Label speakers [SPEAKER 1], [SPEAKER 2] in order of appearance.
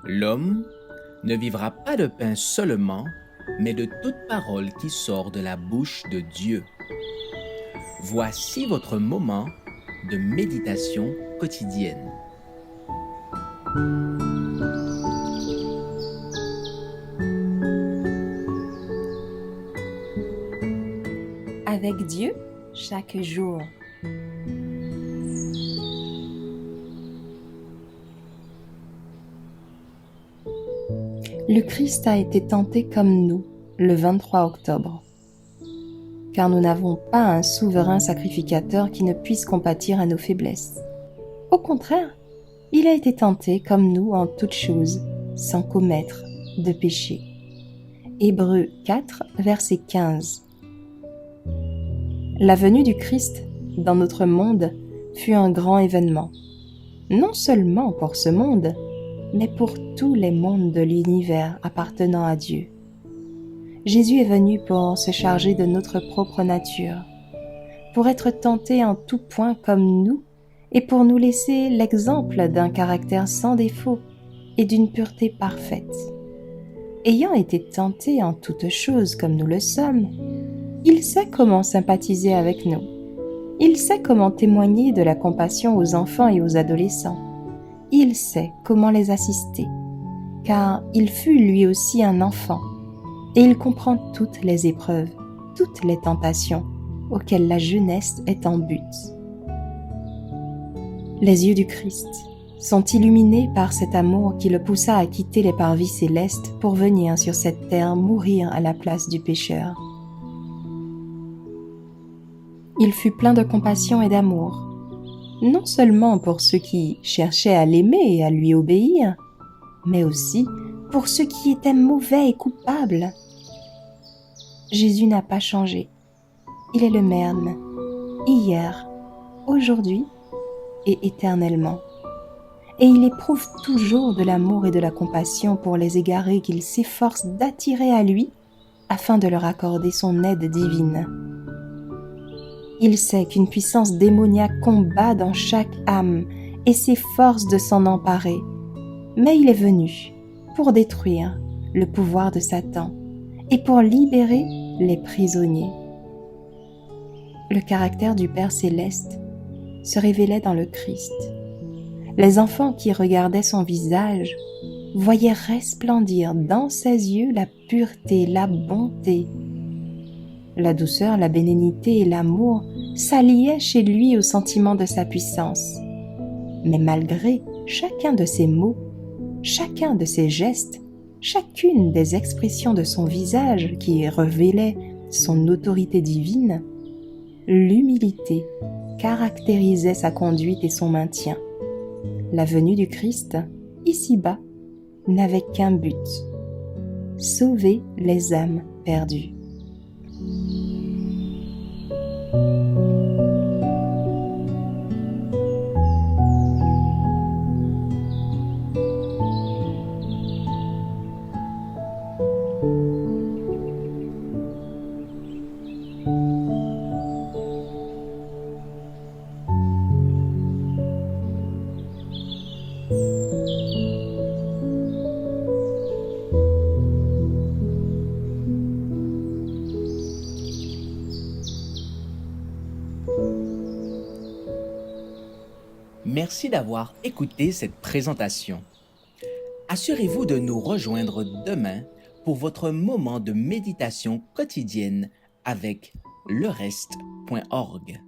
[SPEAKER 1] L'homme ne vivra pas de pain seulement, mais de toute parole qui sort de la bouche de Dieu. Voici votre moment de méditation quotidienne.
[SPEAKER 2] Avec Dieu, chaque jour. Le Christ a été tenté comme nous le 23 octobre, car nous n'avons pas un souverain sacrificateur qui ne puisse compatir à nos faiblesses. Au contraire, il a été tenté comme nous en toutes choses, sans commettre de péché. Hébreux 4, verset 15. La venue du Christ dans notre monde fut un grand événement, non seulement pour ce monde, mais pour tous les mondes de l'univers appartenant à Dieu. Jésus est venu pour se charger de notre propre nature, pour être tenté en tout point comme nous et pour nous laisser l'exemple d'un caractère sans défaut et d'une pureté parfaite. Ayant été tenté en toutes choses comme nous le sommes, il sait comment sympathiser avec nous. Il sait comment témoigner de la compassion aux enfants et aux adolescents. Il sait comment les assister, car il fut lui aussi un enfant, et il comprend toutes les épreuves, toutes les tentations auxquelles la jeunesse est en but. Les yeux du Christ sont illuminés par cet amour qui le poussa à quitter les parvis célestes pour venir sur cette terre mourir à la place du pécheur. Il fut plein de compassion et d'amour, non seulement pour ceux qui cherchaient à l'aimer et à lui obéir, mais aussi pour ceux qui étaient mauvais et coupables. Jésus n'a pas changé. Il est le même, hier, aujourd'hui et éternellement. Et il éprouve toujours de l'amour et de la compassion pour les égarés qu'il s'efforce d'attirer à lui afin de leur accorder son aide divine. Il sait qu'une puissance démoniaque combat dans chaque âme et s'efforce de s'en emparer. Mais il est venu pour détruire le pouvoir de Satan et pour libérer les prisonniers. Le caractère du Père céleste se révélait dans le Christ. Les enfants qui regardaient son visage voyaient resplendir dans ses yeux la pureté, la bonté. La douceur, la bénignité et l'amour s'alliaient chez lui au sentiment de sa puissance. Mais malgré chacun de ses mots, chacun de ses gestes, chacune des expressions de son visage qui révélait son autorité divine, l'humilité caractérisait sa conduite et son maintien. La venue du Christ, ici-bas, n'avait qu'un but: sauver les âmes perdues.
[SPEAKER 1] Merci d'avoir écouté cette présentation. Assurez-vous de nous rejoindre demain pour votre moment de méditation quotidienne avec lereste.org.